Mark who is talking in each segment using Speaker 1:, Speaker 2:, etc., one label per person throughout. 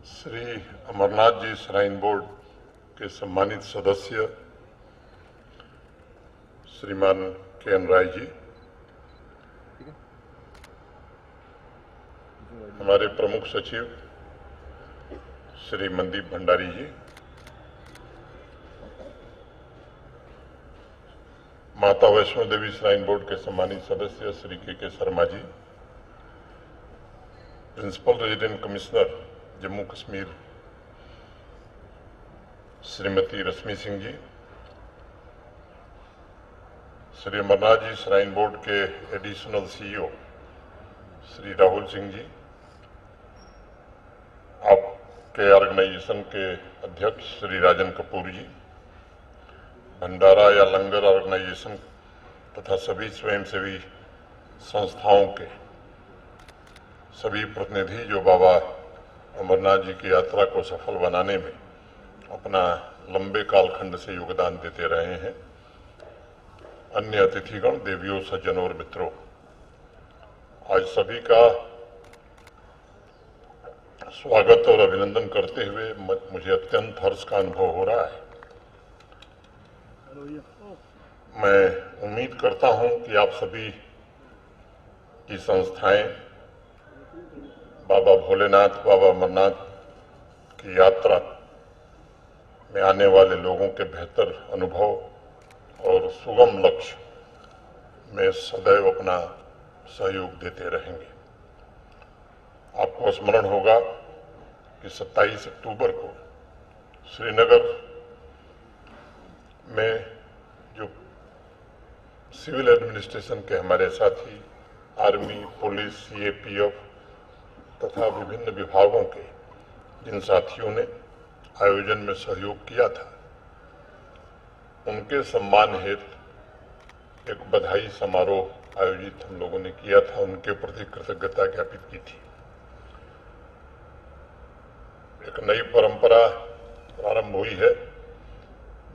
Speaker 1: Shri Amarnath ji shrine board के सम्मानित सदस्य श्रीमान के.एन. राय जी, हमारे प्रमुख सचिव श्री मनदीप भंडारी जी, माता वैष्णो देवी श्राइन बोर्ड के सम्मानित सदस्य Shri K Sharma ji, principal resident commissioner Jammu Kashmir Shrimati Rashmi Singh ji, Shri Amarnath ji shrine board के एडिशनल सीईओ श्री राहुल सिंह जी, आपके ऑर्गेनाइजेशन के अध्यक्ष श्री राजन कपूर जी, भंडारा या लंगर ऑर्गेनाइजेशन तथा सभी स्वयंसेवी संस्थाओं के सभी प्रतिनिधि जो बाबा अमरनाथ जी की यात्रा को सफल बनाने में अपना लंबे कालखंड से योगदान देते रहे हैं, अन्य अतिथिगण, देवियों, सज्जनों और मित्रों, आज सभी का स्वागत और अभिनंदन करते हुए मुझे अत्यंत हर्ष का अनुभव हो रहा है। मैं उम्मीद करता हूं कि आप सभी की संस्थाएं बाबा भोलेनाथ, बाबा अमरनाथ की यात्रा में आने वाले लोगों के बेहतर अनुभव और सुगम लक्ष्य में सदैव अपना सहयोग देते रहेंगे। आपको स्मरण होगा कि 27 अक्टूबर को श्रीनगर में जो सिविल एडमिनिस्ट्रेशन के हमारे साथी आर्मी, पुलिस, सीएपीएफ तथा विभिन्न विभागों के जिन साथियों ने आयोजन में सहयोग किया था, उनके सम्मान हेतु एक बधाई समारोह आयोजित हम लोगों ने किया था, उनके प्रति कृतज्ञता ज्ञापित की थी। एक नई परंपरा प्रारंभ हुई है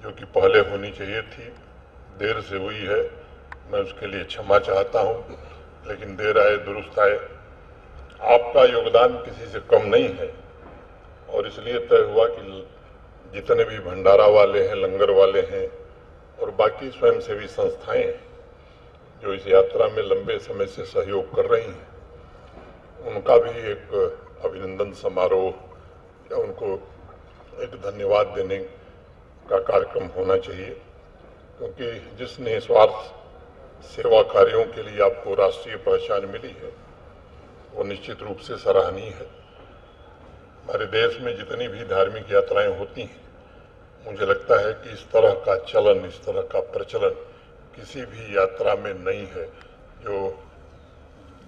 Speaker 1: जो कि पहले होनी चाहिए थी, देर से हुई है, मैं उसके लिए क्षमा चाहता हूं, लेकिन देर आए दुरुस्त आए। आपका योगदान किसी से कम नहीं है और इसलिए तय हुआ कि जितने भी भंडारा वाले हैं, लंगर वाले हैं और बाकी स्वयंसेवी संस्थाएं जो इस यात्रा में लंबे समय से सहयोग कर रही हैं, उनका भी एक अभिनंदन समारोह या उनको एक धन्यवाद देने का कार्यक्रम होना चाहिए, क्योंकि जिस निस्वार्थ सेवा कार्यों के लिए आपको राष्ट्रीय पहचान मिली है वो निश्चित रूप से सराहनीय है। हमारे देश में जितनी भी धार्मिक यात्राएं होती हैं, मुझे लगता है कि इस तरह का चलन, इस तरह का प्रचलन किसी भी यात्रा में नहीं है जो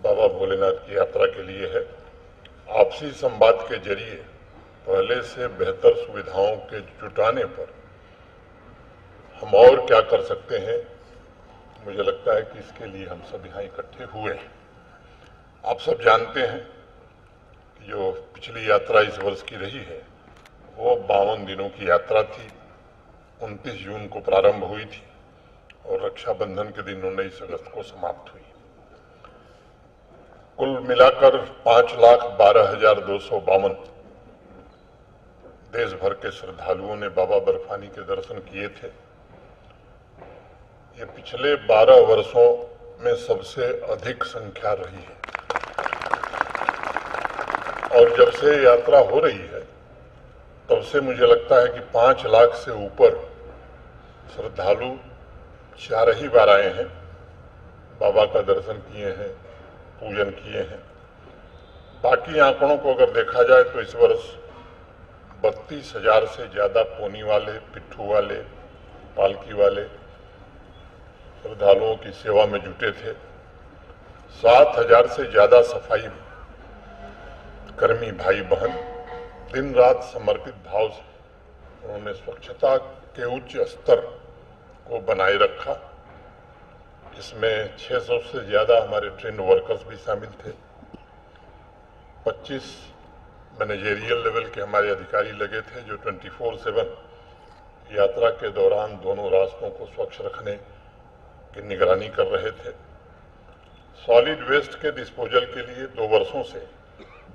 Speaker 1: बाबा भोलेनाथ की यात्रा के लिए है। आपसी संवाद के जरिए पहले से बेहतर सुविधाओं के जुटाने पर हम और क्या कर सकते हैं, मुझे लगता है कि इसके लिए हम सब यहाँ इकट्ठे हुए हैं। आप सब जानते हैं कि जो पिछली यात्रा इस वर्ष की रही है वो 52 दिनों की यात्रा थी, 29 जून को प्रारंभ हुई थी और रक्षाबंधन के दिन 19 अगस्त को समाप्त हुई। कुल मिलाकर 5,12,252 देश भर के श्रद्धालुओं ने बाबा बर्फानी के दर्शन किए थे। ये पिछले 12 वर्षों में सबसे अधिक संख्या रही है और जब से यात्रा हो रही है तब से मुझे लगता है कि 5 लाख से ऊपर श्रद्धालु 4 ही बार आए हैं, बाबा का दर्शन किए हैं, पूजन किए हैं। बाकी आंकड़ों को अगर देखा जाए तो इस वर्ष 32,000 से ज्यादा पोनी वाले, पिट्ठू वाले, पालकी वाले श्रद्धालुओं की सेवा में जुटे थे। 7,000 से ज्यादा सफाई कर्मी भाई बहन दिन रात समर्पित भाव से उन्होंने स्वच्छता के उच्च स्तर को बनाए रखा। इसमें 600 से ज्यादा हमारे ट्रेन वर्कर्स भी शामिल थे। 25 मैनेजेरियल लेवल के हमारे अधिकारी लगे थे जो 24/7 यात्रा के दौरान दोनों रास्तों को स्वच्छ रखने की निगरानी कर रहे थे। सॉलिड वेस्ट के डिस्पोजल के लिए 2 वर्षों से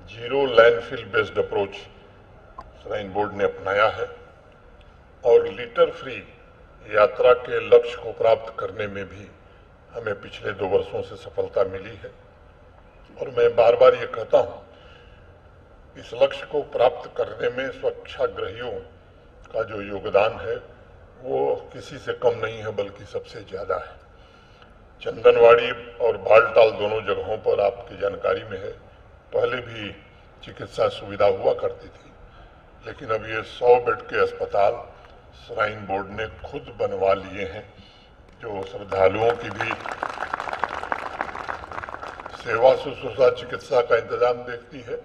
Speaker 1: zero landfill based approach shrine board ने अपनाया है और लिटर फ्री यात्रा के लक्ष्य को प्राप्त करने में भी हमें पिछले 2 वर्षों से सफलता मिली है। और मैं बार बार ये कहता हूँ, इस लक्ष्य को प्राप्त करने में स्वच्छाग्रहियों का जो योगदान है वो किसी से कम नहीं है, बल्कि सबसे ज़्यादा है। चंदनवाड़ी और बालटाल दोनों जगहों पर आपकी जानकारी में है, पहले भी चिकित्सा सुविधा हुआ करती थी, लेकिन अब ये 100 बेड के अस्पताल श्राइन बोर्ड ने खुद बनवा लिए हैं, जो श्रद्धालुओं की भी सेवा शुश्रूषा चिकित्सा का इंतजाम देखती है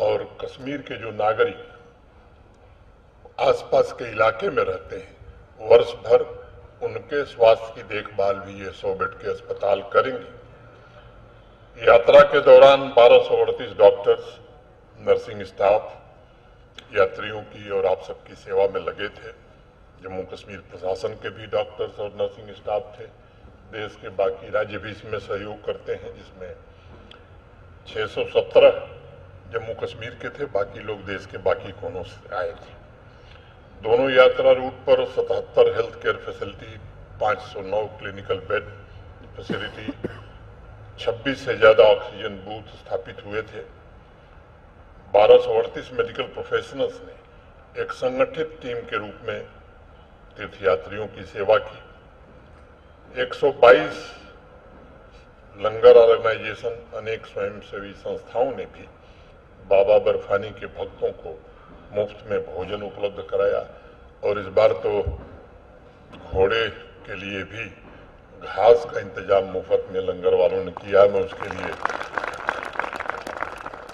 Speaker 1: और कश्मीर के जो नागरिक आसपास के इलाके में रहते हैं, वर्ष भर उनके स्वास्थ्य की देखभाल भी ये 100 बेड के अस्पताल करेंगे। यात्रा के दौरान 1238 डॉक्टर्स, नर्सिंग स्टाफ यात्रियों की और आप सबकी सेवा में लगे थे। जम्मू कश्मीर प्रशासन के भी डॉक्टर्स और नर्सिंग स्टाफ थे। देश के बाकी राज्य भी इसमें सहयोग करते हैं, जिसमें 617 जम्मू कश्मीर के थे, बाकी लोग देश के बाकी कोनों से आए थे। दोनों यात्रा रूट पर 77 health care facility, 509 clinical bed facility, 26 से ज्यादा ऑक्सीजन बूथ स्थापित हुए थे। 1238 मेडिकल प्रोफेशनल्स ने एक संगठित टीम के रूप में तीर्थयात्रियों की सेवा की। 122 लंगर ऑर्गेनाइजेशन, अनेक स्वयंसेवी संस्थाओं ने भी बाबा बर्फानी के भक्तों को मुफ्त में भोजन उपलब्ध कराया। और इस बार तो घोड़े के लिए भी घास का इंतजाम मुफ्त में लंगर वालों ने किया। मैं उसके लिए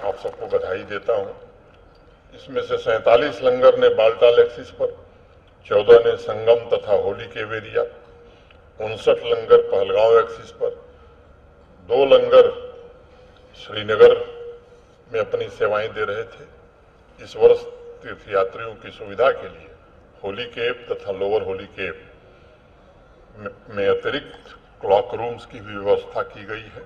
Speaker 1: आप सबको बधाई देता हूं। इसमें से 47 लंगर ने बालटाल एक्सिस पर, 14 ने संगम तथा होली के एरिया, 59 लंगर पहलगांव एक्सिस पर, 2 लंगर श्रीनगर में अपनी सेवाएं दे रहे थे। इस वर्ष तीर्थयात्रियों की सुविधा के लिए होली केप तथा लोअर होली केप में अतिरिक्त क्लॉक रूम्स की भी व्यवस्था की गई है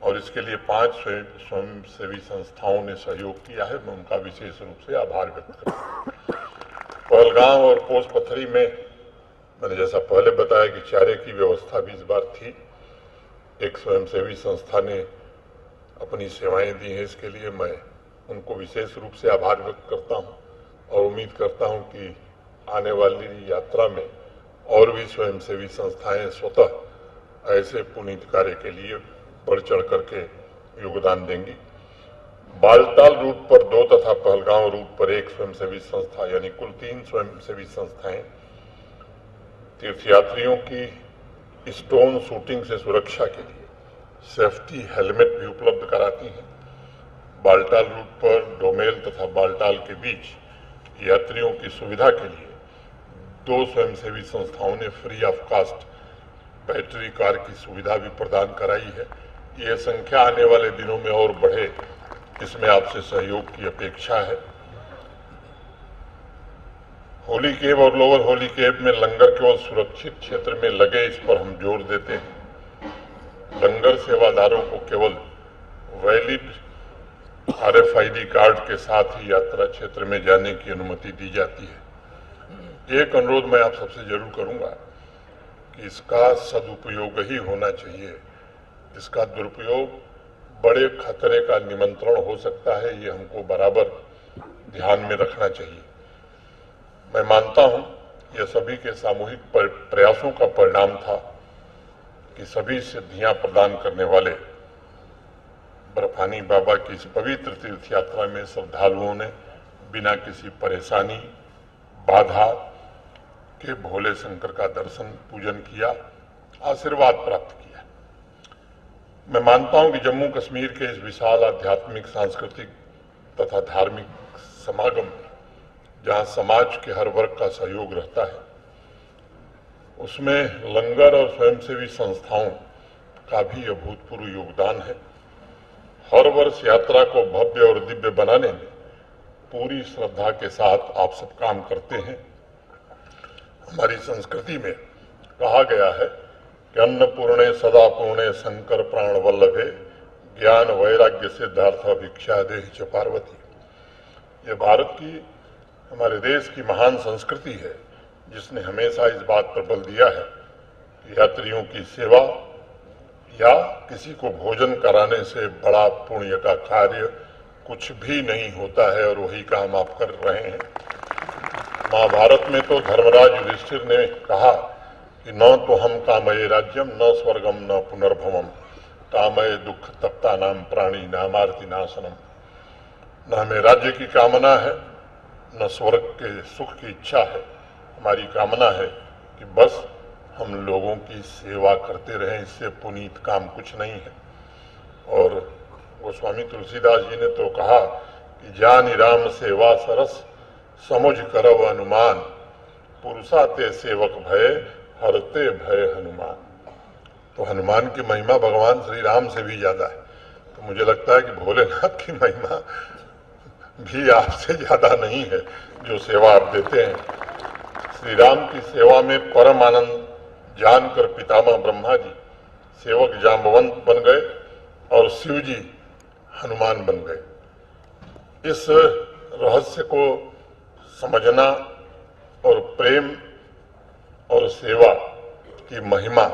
Speaker 1: और इसके लिए 5 स्वयंसेवी संस्थाओं ने सहयोग किया है। मैं उनका विशेष रूप से आभार व्यक्त करता हूँ। पहलगांव और पोस पथरी में मैंने जैसा पहले बताया कि चारे की व्यवस्था भी इस बार थी। एक स्वयंसेवी संस्था ने अपनी सेवाएं दी हैं, इसके लिए मैं उनको विशेष रूप से आभार व्यक्त करता हूं और उम्मीद करता हूं कि आने वाली यात्रा में और भी स्वयंसेवी संस्थाएं स्वतः ऐसे पुनीत कार्य के लिए बढ़ चढ़ करके योगदान देंगी। बालटाल रूट पर 2 तथा पहलगांव रूट पर 1 स्वयंसेवी संस्था, यानी कुल 3 स्वयंसेवी संस्थाएं तीर्थयात्रियों की स्टोन शूटिंग से सुरक्षा के लिए सेफ्टी हेलमेट भी उपलब्ध कराती हैं। बालटाल रूट पर डोमेल तथा बालटाल के बीच यात्रियों की सुविधा के लिए 2 स्वयंसेवी संस्थाओं ने free of cost battery car की सुविधा भी प्रदान कराई है। ये संख्या आने वाले दिनों में और बढ़े, इसमें आपसे सहयोग की अपेक्षा है। होली केब और लोअर होली केब में लंगर केवल सुरक्षित क्षेत्र में लगे, इस पर हम जोर देते हैं। लंगर सेवादारों को केवल वैलिड RFID कार्ड के साथ ही यात्रा क्षेत्र में जाने की अनुमति दी जाती है। एक अनुरोध मैं आप सबसे जरूर करूंगा कि इसका सदुपयोग ही होना चाहिए। इसका दुरुपयोग बड़े खतरे का निमंत्रण हो सकता है, ये हमको बराबर ध्यान में रखना चाहिए। मैं मानता हूं यह सभी के सामूहिक प्रयासों का परिणाम था कि सभी सिद्धियां प्रदान करने वाले बर्फानी बाबा की इस पवित्र तीर्थ यात्रा में श्रद्धालुओं ने बिना किसी परेशानी बाधा के भोले शंकर का दर्शन पूजन किया, आशीर्वाद प्राप्त किया। मैं मानता हूं कि जम्मू कश्मीर के इस विशाल आध्यात्मिक, सांस्कृतिक तथा धार्मिक समागम में जहां समाज के हर वर्ग का सहयोग रहता है, उसमें लंगर और स्वयंसेवी संस्थाओं का भी अभूतपूर्व योगदान है। हर वर्ष यात्रा को भव्य और दिव्य बनाने में पूरी श्रद्धा के साथ आप सब काम करते हैं। हमारी संस्कृति में कहा गया है कि अन्नपूर्णे सदा पूर्णे शंकर प्राण वल्लभे ज्ञान वैराग्य सिद्धार्थ भिक्षा देहि च पार्वती। ये भारत की, हमारे देश की महान संस्कृति है, जिसने हमेशा इस बात पर बल दिया है कि यात्रियों की सेवा या किसी को भोजन कराने से बड़ा पुण्य का कार्य कुछ भी नहीं होता है, और वही काम आप कर रहे हैं। महाभारत में तो धर्मराज युधिष्ठिर ने कहा कि न तो हम कामये राज्यम न स्वर्गम न पुनर्भवम, कामये दुख तप्ता नाम प्राणी नामार्ति नाशनम। न हमें राज्य की कामना है, न स्वर्ग के सुख की इच्छा है। हमारी कामना है कि बस हम लोगों की सेवा करते रहें, इससे पुनीत काम कुछ नहीं है। और गोस्वामी तुलसीदास जी ने तो कहा कि जानि राम सेवा सरस समुझ करव अनुमान, पुरुषा ते सेवक भय हरते भय हनुमान। तो हनुमान की महिमा भगवान श्री राम से भी ज्यादा है। तो मुझे लगता है कि भोलेनाथ की महिमा भी आपसे ज्यादा नहीं है जो सेवा आप देते हैं। श्री राम की सेवा में परम आनंद जानकर पितामह ब्रह्मा जी सेवक जाम्बवंत बन गए और शिव जी हनुमान बन गए। इस रहस्य को समझना और प्रेम और सेवा की महिमा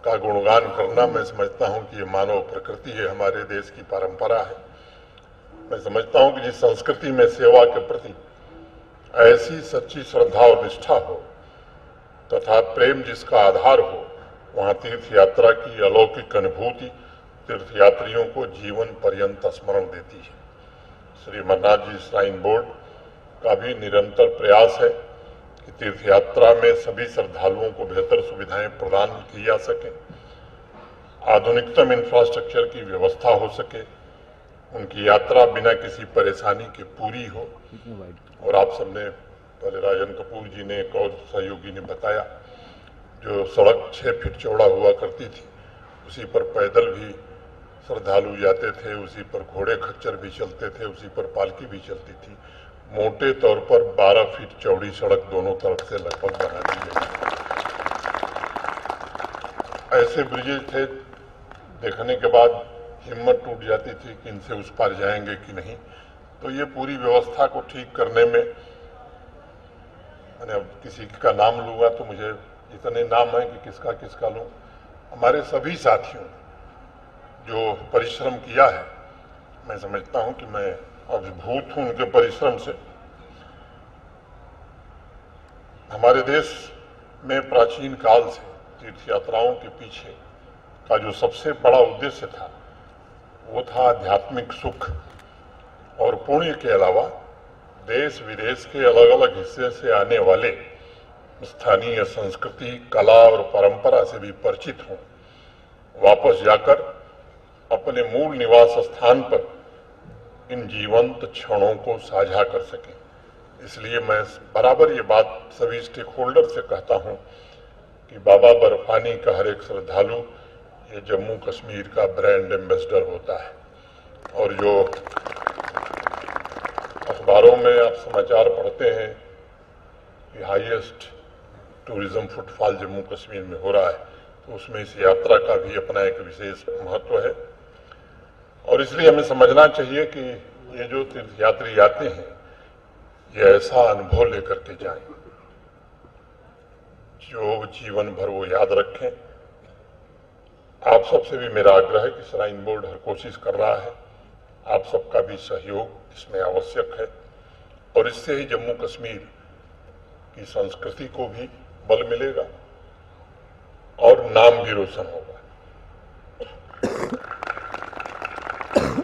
Speaker 1: का गुणगान करना, मैं समझता हूं कि ये मानव प्रकृति है, हमारे देश की परंपरा है। मैं समझता हूं कि जिस संस्कृति में सेवा के प्रति ऐसी सच्ची श्रद्धा और निष्ठा हो तथा प्रेम जिसका आधार हो, वहां तीर्थ यात्रा की अलौकिक अनुभूति तीर्थयात्रियों को जीवन पर्यंत स्मरण देती है। श्री अमरनाथ जी श्राइन बोर्ड का भी निरंतर प्रयास है कि तीर्थ यात्रा में सभी श्रद्धालुओं को बेहतर सुविधाएं प्रदान की जा सके, आधुनिकतम इंफ्रास्ट्रक्चर की व्यवस्था हो सके, उनकी यात्रा बिना किसी परेशानी के पूरी हो। और आप सबने पहले राजन कपूर जी ने, एक और सहयोगी ने बताया, जो सड़क 6 फीट चौड़ा हुआ करती थी उसी पर पैदल भी श्रद्धालु जाते थे, उसी पर घोड़े खच्चर भी चलते थे, उसी पर पालकी भी चलती थी। मोटे तौर पर 12 फीट चौड़ी सड़क दोनों तरफ से लगभग बना दी गई। ऐसे ब्रिजेज थे, देखने के बाद हिम्मत टूट जाती थी कि इनसे उस पार जाएंगे कि नहीं। तो ये पूरी व्यवस्था को ठीक करने में, मैंने अब किसी का नाम लूँगा तो मुझे इतने नाम है कि किसका किसका लूँ। हमारे सभी साथियों जो परिश्रम किया है, मैं समझता हूँ कि मैं अभिभूत हूँ उनके परिश्रम से। हमारे देश में प्राचीन काल से तीर्थ यात्राओं के पीछे का जो सबसे बड़ा उद्देश्य था वो था आध्यात्मिक सुख और पुण्य के अलावा देश विदेश के अलग अलग हिस्से से आने वाले स्थानीय संस्कृति, कला और परंपरा से भी परिचित हों, वापस जाकर अपने मूल निवास स्थान पर इन जीवंत क्षणों को साझा कर सकें। इसलिए मैं बराबर ये बात सभी स्टेक होल्डर से कहता हूं कि बाबा बर्फानी का हर एक श्रद्धालु ये जम्मू कश्मीर का ब्रांड एम्बेसडर होता है। और जो अखबारों में आप समाचार पढ़ते हैं कि highest tourism footfall Jammu Kashmir में हो रहा है, तो उसमें इस यात्रा का भी अपना एक विशेष महत्व है। और इसलिए हमें समझना चाहिए कि ये जो तीर्थयात्री आते हैं ये ऐसा अनुभव लेकर के जाएं जो जीवन भर वो याद रखें। आप सबसे भी मेरा आग्रह है कि श्राइन बोर्ड हर कोशिश कर रहा है, आप सबका भी सहयोग इसमें आवश्यक है और इससे ही जम्मू कश्मीर की संस्कृति को भी बल मिलेगा और नाम भी रोशन होगा।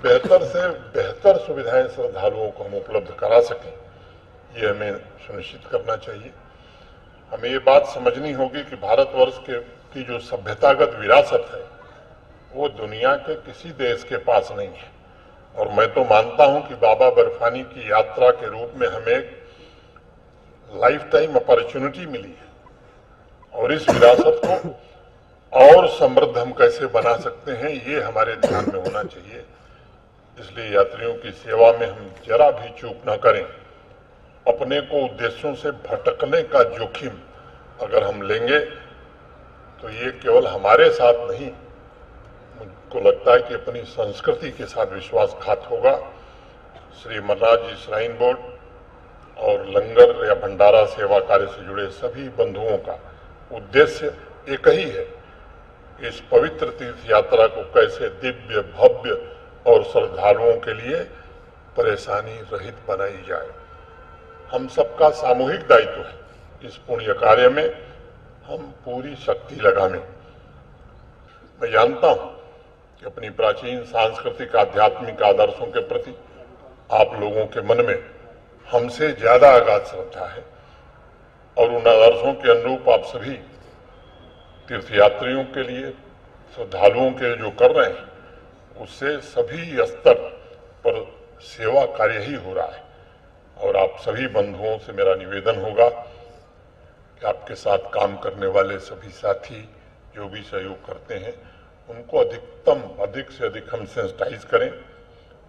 Speaker 1: बेहतर से बेहतर सुविधाएं श्रद्धालुओं को हम उपलब्ध करा सकें, ये हमें सुनिश्चित करना चाहिए। हमें ये बात समझनी होगी कि भारतवर्ष की जो सभ्यतागत विरासत है वो दुनिया के किसी देश के पास नहीं है। और मैं तो मानता हूं कि बाबा बर्फानी की यात्रा के रूप में हमें एक लाइफ टाइम अपॉर्चुनिटी मिली है और इस विरासत को और समृद्ध हम कैसे बना सकते हैं ये हमारे ध्यान में होना चाहिए। इसलिए यात्रियों की सेवा में हम जरा भी चूक न करें। अपने को उद्देश्यों से भटकने का जोखिम अगर हम लेंगे तो ये केवल हमारे साथ नहीं, मुझको लगता है कि अपनी संस्कृति के साथ विश्वासघात होगा श्री मल्लाज जी श्राइन बोर्ड और लंगर या भंडारा सेवा कार्य से जुड़े सभी बंधुओं का उद्देश्य एक ही है, इस पवित्र तीर्थ यात्रा को कैसे दिव्य, भव्य और श्रद्धालुओं के लिए परेशानी रहित बनाई जाए। हम सबका सामूहिक दायित्व है इस पुण्य कार्य में हम पूरी शक्ति लगाएं। मैं जानता हूं कि अपनी प्राचीन सांस्कृतिक आध्यात्मिक आदर्शों के प्रति आप लोगों के मन में हमसे ज्यादा अगाध श्रद्धा है और उन आदर्शों के अनुरूप आप सभी तीर्थयात्रियों के लिए, श्रद्धालुओं के जो कर रहे हैं उससे सभी स्तर पर सेवा कार्य ही हो रहा है। और आप सभी बंधुओं से मेरा निवेदन होगा कि आपके साथ काम करने वाले सभी साथी जो भी सहयोग करते हैं उनको अधिक से अधिक हम सेंसिटाइज करें।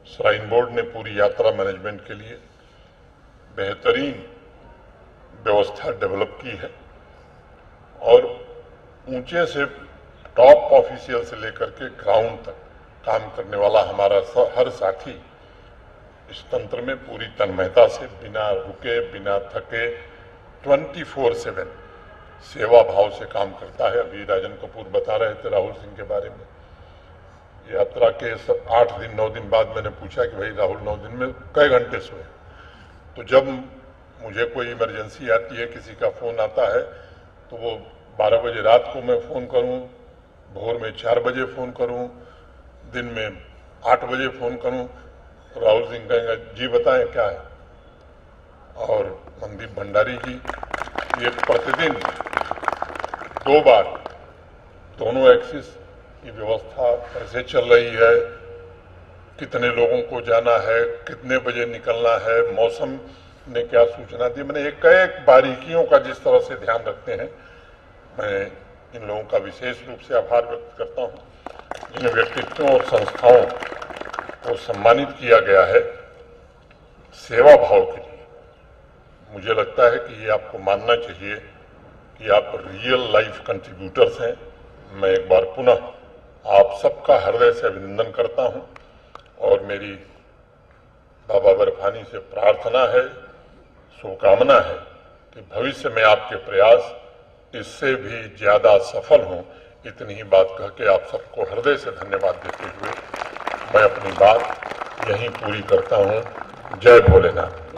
Speaker 1: श्राइन बोर्ड ने पूरी यात्रा मैनेजमेंट के लिए बेहतरीन व्यवस्था डेवलप की है और ऊंचे से टॉप ऑफिशियल से लेकर के ग्राउंड तक काम करने वाला हमारा हर साथी इस तंत्र में पूरी तन्मयता से बिना रुके, बिना थके 24/7 सेवा भाव से काम करता है। अभी राजन कपूर बता रहे थे राहुल सिंह के बारे में। यात्रा के 8 दिन 9 दिन बाद मैंने पूछा कि भाई राहुल 9 दिन में कई घंटे सोए, तो जब मुझे कोई इमरजेंसी आती है, किसी का फोन आता है, तो वो 12 बजे रात को मैं फ़ोन करूं, भोर में 4 बजे फ़ोन करूं, दिन में 8 बजे फ़ोन करूं, राहुल सिंह कहेंगे जी बताएं क्या है। और मनदीप भंडारी जी ये प्रतिदिन 2 बार दोनों एक्सिस की व्यवस्था कैसे चल रही है, कितने लोगों को जाना है, कितने बजे निकलना है, मौसम ने क्या सूचना दी, मैंने एक बारीकियों का जिस तरह से ध्यान रखते हैं, मैं इन लोगों का विशेष रूप से आभार व्यक्त करता हूं। जिन व्यक्तित्वों और संस्थाओं को सम्मानित किया गया है सेवा भाव के लिए, मुझे लगता है कि ये आपको मानना चाहिए कि आप रियल लाइफ कंट्रीब्यूटर्स हैं। मैं एक बार पुनः आप सबका हृदय से अभिनंदन करता हूं और मेरी बाबा बर्फानी से प्रार्थना है, शुभकामना है कि भविष्य में आपके प्रयास इससे भी ज्यादा सफल हों। इतनी ही बात कह के आप सबको हृदय से धन्यवाद देते हुए मैं अपनी बात यहीं पूरी करता हूं। जय भोलेनाथ।